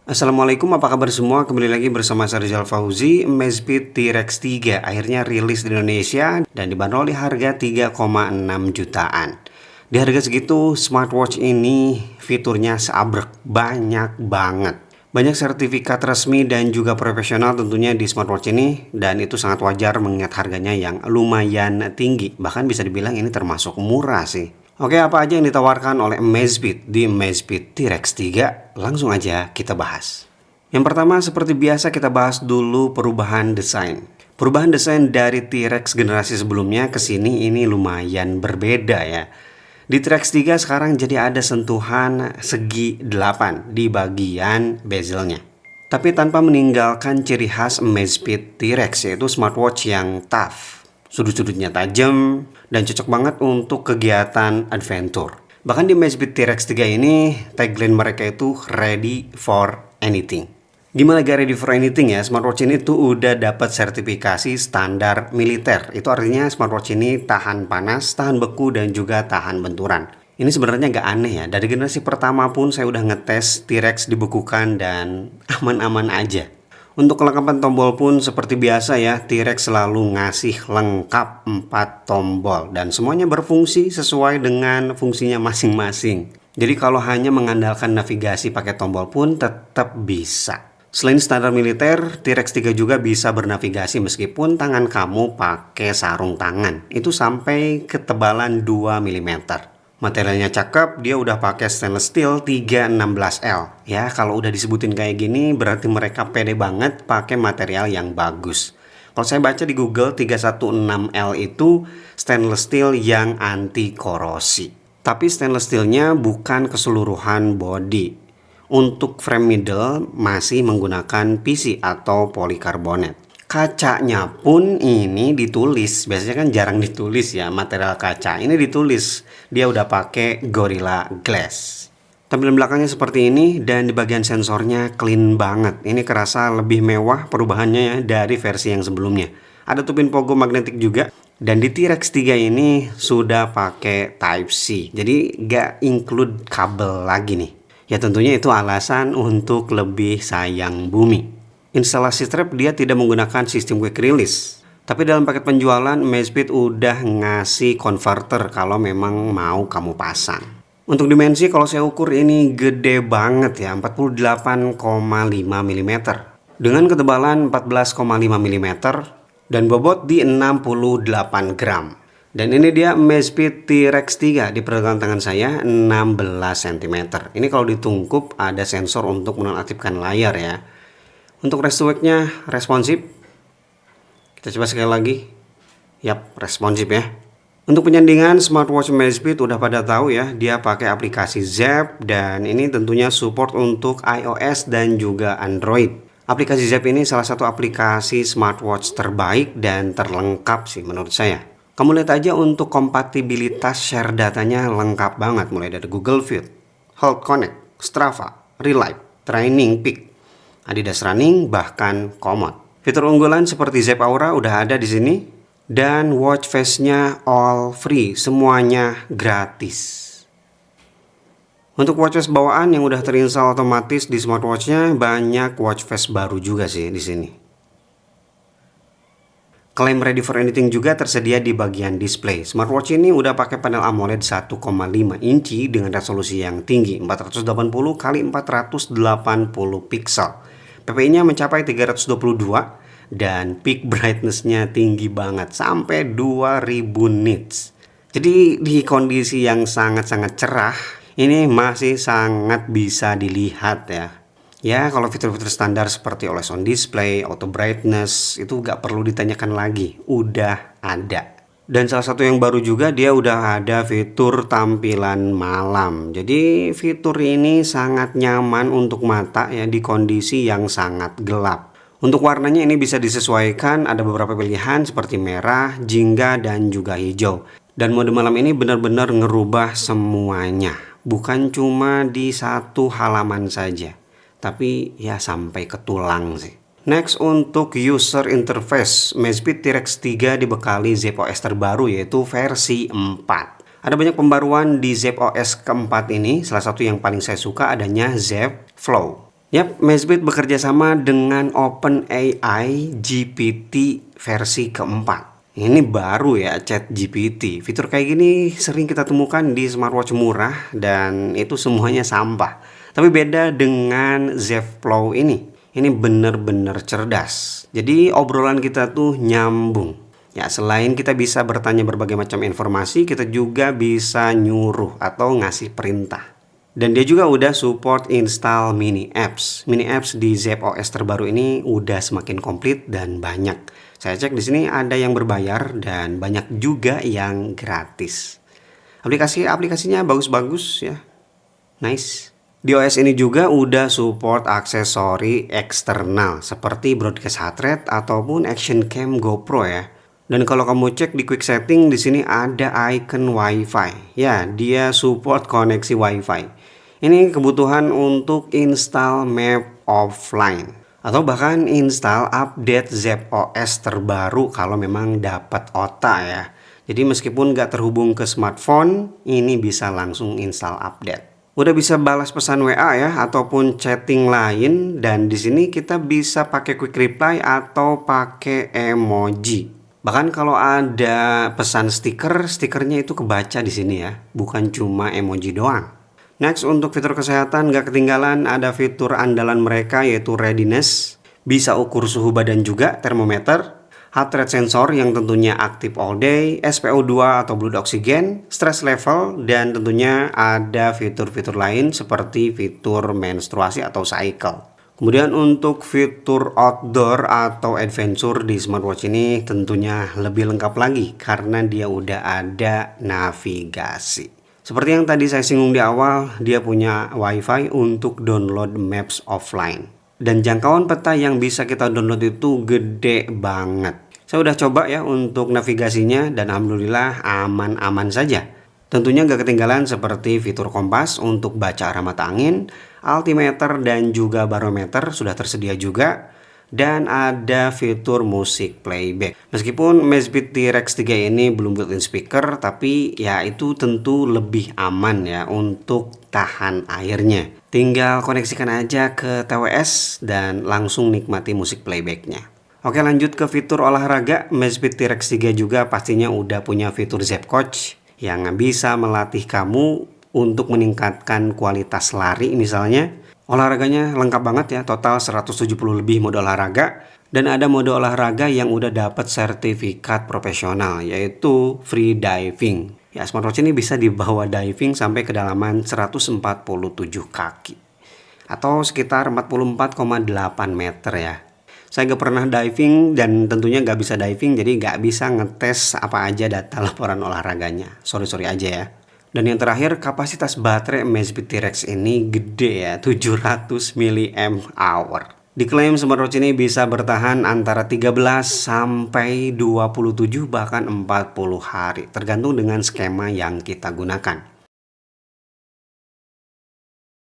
Assalamualaikum, apa kabar semua? Kembali lagi bersama saya Rizal Fauzi. Amazfit T-Rex 3 akhirnya rilis di Indonesia dan dibanderol di harga 3,6 jutaan. Di harga segitu, smartwatch ini fiturnya seabrek, banyak banget. Banyak sertifikat resmi dan juga profesional tentunya di smartwatch ini, dan itu sangat wajar mengingat harganya yang lumayan tinggi. Bahkan bisa dibilang ini termasuk murah sih. Oke, apa aja yang ditawarkan oleh Amazfit di Amazfit T-Rex 3? Langsung aja kita bahas. Yang pertama, seperti biasa kita bahas dulu perubahan desain. Perubahan desain dari T-Rex generasi sebelumnya ke sini ini lumayan berbeda ya. Di T-Rex 3 sekarang jadi ada sentuhan segi 8 di bagian bezelnya. Tapi tanpa meninggalkan ciri khas Amazfit T-Rex, yaitu smartwatch yang tough. Sudut-sudutnya tajam dan cocok banget untuk kegiatan adventure. Bahkan di Amazfit T-Rex 3 ini, tagline mereka itu ready for anything. Gimana gak ready for anything ya? Smartwatch ini tuh udah dapat sertifikasi standar militer. Itu artinya smartwatch ini tahan panas, tahan beku, dan juga tahan benturan. Ini sebenarnya gak aneh ya. Dari generasi pertama pun saya udah ngetes T-Rex dibekukan dan aman-aman aja. Untuk kelengkapan tombol pun seperti biasa ya, T-Rex selalu ngasih lengkap 4 tombol dan semuanya berfungsi sesuai dengan fungsinya masing-masing. Jadi kalau hanya mengandalkan navigasi pakai tombol pun tetap bisa. Selain standar militer, T-Rex 3 juga bisa bernavigasi meskipun tangan kamu pakai sarung tangan. Itu sampai ketebalan 2 mm. Materialnya cakep, dia udah pakai stainless steel 316L. Ya, kalau udah disebutin kayak gini berarti mereka pede banget pakai material yang bagus. Kalau saya baca di Google, 316L itu stainless steel yang anti korosi. Tapi stainless steelnya bukan keseluruhan body. Untuk frame middle masih menggunakan PC atau polikarbonat. Kacanya pun ini ditulis, biasanya kan jarang ditulis ya material kaca. Ini ditulis, dia udah pakai Gorilla Glass. Tampilan belakangnya seperti ini dan di bagian sensornya clean banget. Ini kerasa lebih mewah perubahannya ya dari versi yang sebelumnya. Ada tupin pogo magnetik juga. Dan di T-Rex 3 ini sudah pakai Type-C. Jadi gak include kabel lagi nih. Ya tentunya itu alasan untuk lebih sayang bumi. Instalasi strap dia tidak menggunakan sistem quick release. Tapi dalam paket penjualan, Amazfit udah ngasih converter kalau memang mau kamu pasang. Untuk dimensi kalau saya ukur ini gede banget ya, 48,5 mm. Dengan ketebalan 14,5 mm dan bobot di 68 gram. Dan ini dia Amazfit T-Rex 3 di pergelangan tangan saya 16 cm. Ini kalau ditungkup ada sensor untuk menonaktifkan layar ya. Untuk rest to wake-nya responsif. Kita coba sekali lagi. Yap, responsif ya. Untuk penyandingan smartwatch Amazfit udah pada tahu ya, dia pakai aplikasi Zepp dan ini tentunya support untuk iOS dan juga Android. Aplikasi Zepp ini salah satu aplikasi smartwatch terbaik dan terlengkap sih menurut saya. Kamu lihat aja untuk kompatibilitas share datanya lengkap banget, mulai dari Google Fit, Health Connect, Strava, Relive, Training Peak, Adidas Running, bahkan Komoot. Fitur unggulan seperti Zepp Aura udah ada di sini dan watch face-nya all free, semuanya gratis. Untuk watch face bawaan yang udah terinstall otomatis di smartwatch-nya banyak watch face baru juga sih di sini. Klaim ready for anything juga tersedia di bagian display. Smartwatch ini udah pakai panel AMOLED 1,5 inci dengan resolusi yang tinggi 480 x 480 pixel. PPI-nya mencapai 322 dan peak brightness-nya tinggi banget sampai 2000 nits. Jadi di kondisi yang sangat-sangat cerah ini masih sangat bisa dilihat ya. Ya, kalau fitur-fitur standar seperti always on display, auto brightness itu gak perlu ditanyakan lagi, udah ada. Dan salah satu yang baru juga dia udah ada fitur tampilan malam. Jadi fitur ini sangat nyaman untuk mata ya di kondisi yang sangat gelap. Untuk warnanya ini bisa disesuaikan, ada beberapa pilihan seperti merah, jingga, dan juga hijau. Dan mode malam ini benar-benar ngerubah semuanya, bukan cuma di satu halaman saja. Tapi ya sampai ke tulang sih. Next, untuk user interface, Amazfit T-Rex 3 dibekali Zepp OS terbaru yaitu versi 4. Ada banyak pembaruan di Zepp OS keempat ini. Salah satu yang paling saya suka adanya Zepp Flow. Yap, Mezbit bekerja sama dengan OpenAI GPT versi keempat. Ini baru ya, ChatGPT. Fitur kayak gini sering kita temukan di smartwatch murah dan itu semuanya sampah. Tapi beda dengan Zev Flow ini. Ini bener-bener cerdas. Jadi obrolan kita tuh nyambung. Ya, selain kita bisa bertanya berbagai macam informasi, kita juga bisa nyuruh atau ngasih perintah. Dan dia juga udah support install mini apps. Mini apps di Zepp OS terbaru ini udah semakin komplit dan banyak. Saya cek di sini ada yang berbayar dan banyak juga yang gratis. Aplikasinya bagus-bagus ya. Nice. Di OS ini juga udah support aksesori eksternal seperti broadcast heart rate ataupun action cam GoPro ya. Dan kalau kamu cek di quick setting di sini ada icon WiFi. Ya, dia support koneksi WiFi. Ini kebutuhan untuk install map offline atau bahkan install update Zepp OS terbaru kalau memang dapat OTA ya. Jadi meskipun nggak terhubung ke smartphone, ini bisa langsung install update. Udah bisa balas pesan WA ya ataupun chatting lain, dan di sini kita bisa pakai quick reply atau pakai emoji. Bahkan kalau ada pesan stikernya itu kebaca di sini ya, bukan cuma emoji doang. Next, untuk fitur kesehatan gak ketinggalan ada fitur andalan mereka yaitu readiness. Bisa ukur suhu badan juga, termometer, heart rate sensor yang tentunya aktif all day, SpO2 atau blood oxygen, stress level, dan tentunya ada fitur-fitur lain seperti fitur menstruasi atau cycle. Kemudian untuk fitur outdoor atau adventure di smartwatch ini tentunya lebih lengkap lagi karena dia udah ada navigasi. Seperti yang tadi saya singgung di awal, dia punya WiFi untuk download maps offline. Dan jangkauan peta yang bisa kita download itu gede banget. Saya udah coba ya untuk navigasinya dan alhamdulillah aman-aman saja. Tentunya gak ketinggalan seperti fitur kompas untuk baca arah mata angin, altimeter dan juga barometer sudah tersedia juga. Dan ada fitur musik playback. Meskipun Mezbit T-Rex 3 ini belum built-in speaker, tapi ya itu tentu lebih aman ya untuk tahan airnya. Tinggal koneksikan aja ke TWS dan langsung nikmati musik playbacknya. Oke, lanjut ke fitur olahraga. Mezbit T-Rex 3 juga pastinya udah punya fitur Zepp Coach yang bisa melatih kamu untuk meningkatkan kualitas lari misalnya. Olahraganya lengkap banget ya, total 170 lebih mode olahraga. Dan ada mode olahraga yang udah dapat sertifikat profesional yaitu free diving. Ya, smartwatch ini bisa dibawa diving sampai kedalaman 147 kaki atau sekitar 44,8 meter ya. Saya gak pernah diving dan tentunya gak bisa diving, jadi gak bisa ngetes apa aja data laporan olahraganya. Sorry aja ya. Dan yang terakhir, kapasitas baterai Mezbit T-Rex ini gede ya, 700 mAh. Diklaim smartwatch ini bisa bertahan antara 13 sampai 27 bahkan 40 hari, tergantung dengan skema yang kita gunakan.